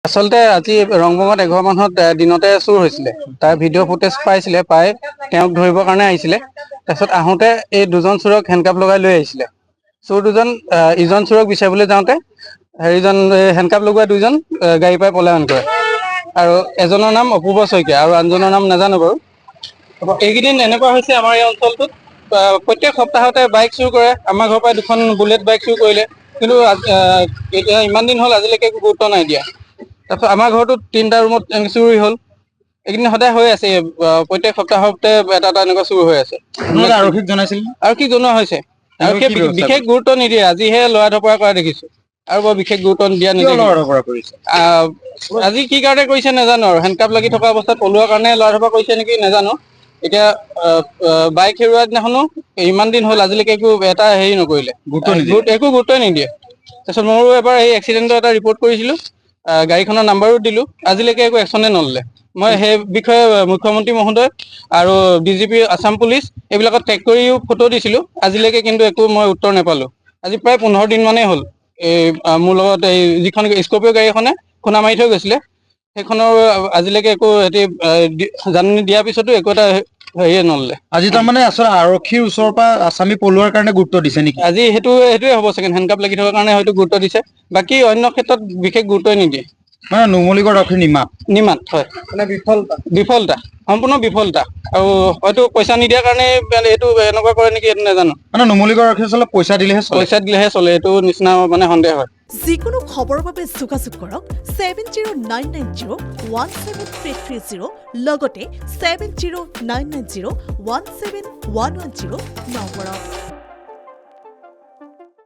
আচলতে আজি ৰংবঙত এঘৰ মানুহত দিনতে চুৰ হৈছিলে। তাৰ ভিডিঅ' ফুটেজ পাইছিলে, পাই তেওঁক ধৰিবৰ কাৰণে আহিছিলে। তাৰপিছত আহোঁতে এই দুজন চোৰক হেণ্ডকাপ লগাই লৈ আহিছিলে। চোৰ দুজন ইজন চোৰক বিচাৰিবলৈ যাওঁতে হেৰিজন হেণ্ডকাপ লগোৱা দুইজন গাড়ীৰ পৰাই পলায়ন কৰে। আৰু এজনৰ নাম অপূৰ্ব শইকীয়া আৰু আনজনৰ নাম নাজানো বাৰু। এইকেইদিন এনেকুৱা হৈছে আমাৰ এই অঞ্চলটোত প্ৰত্যেক সপ্তাহতে বাইক চুৰ কৰে। আমাৰ ঘৰৰ পৰা দুখন বুলেট বাইক চুৰ কৰিলে, কিন্তু এতিয়া ইমান দিন হ'ল আজিলৈকে একো গুৰুত্ব নাই দিয়া। তাৰপিছত আমাৰ ঘৰতো 3টা ৰুমত চুৰি হ'ল। এইকেইদিন সদায় হৈ আছে, প্ৰত্যেক সপ্তাহতে এটা এটা এনেকুৱা চুৰ হৈ আছে। আপোনালোকে আৰক্ষীক জনাইছিল? আৰক্ষীক জনোৱা হৈছে। তেওঁলোকে কি আৰক্ষীয়ে ব্যৱস্থা বিশেষ কৰিছে? গুৰুত্ব নিদিয়ে, আজিহে লৰা ঢপৰা কৰা দেখিছো। আৰু বৰ বিশেষ গুৰুত্ব দিয়া কিয় নেদেখিলো। লৰা ঢপৰা কৰিছে? আজি কি কাৰণে কৰিছে নাজানো আৰু হেণ্ডকাপ লাগি থকা অৱস্থাত পলোৱাৰ কাৰণে লৰা ঢপৰা কৰিছে নেকি নাজানো। এতিয়া বাইক হেৰুওৱা দিনাখনো ইমান দিন হ'ল আজিলৈকে একো এটা হেৰি নকৰিলে, গুৰুত্ব নিদিলে। একো গুৰুত্বই নিদিয়ে। তাৰপিছত ময়ো এবাৰ এই এক্সিডেণ্টৰ এটা ৰিপৰ্ট কৰিছিলো, গাড়ীখনৰ নাম্বাৰো দিলো, আজিলৈকে একো একচনে নললে। মই সেই বিষয়ে মুখ্যমন্ত্ৰী মহোদয় আৰু DGP আছাম পুলিচ এইবিলাকত ট্ৰেক কৰিও ফটো দিছিলো, আজিলৈকে কিন্তু একো মই উত্তৰ নাপালো। আজি প্ৰায় 15 দিন মানেই হ'ল এই মোৰ লগত এই যিখন স্কপিঅ গাড়ী এখনে খুন্দা মাৰি থৈ গৈছিলে, সেইখনৰ আজিলৈকে একো সিহঁতি জাননী দিয়াৰ পিছতো একো এটা হেৰিয়ে নললে। আজি তাৰমানে আচলতে আৰক্ষীৰ ওচৰৰ পৰা আসামি পলোৱাৰ কাৰণে গুৰুত্ব দিছে নেকি? আজি সেইটোৱে হ'ব চাগে, হেণ্ডকাপ লাগি থকাৰ কাৰণে হয়তো গুৰুত্ব দিছে। বাকী অন্য ক্ষেত্ৰত বিশেষ গুৰুত্বই নিদিয়ে। মানে নুমলীগড় আৰক্ষীৰ নিমাত হয়, মানে বিফলতা সম্পূৰ্ণ বিফলতা। আৰু হয়তো পইচা নিদিয়াৰ কাৰণে এইটো এনেকুৱা কৰে নেকি, এইটো নাজানো। মানে নুমলীগড় আৰক্ষীয়ে আচলতে পইচা দিলেহে চলে। পইচা দিলেহে চলে, এইটো নিচিনা মানে সন্দেহ হয়। যিকোনো খবৰৰ বাবে যোগাযোগ কৰক 7099017330 লগতে 7099017110 নম্বৰত।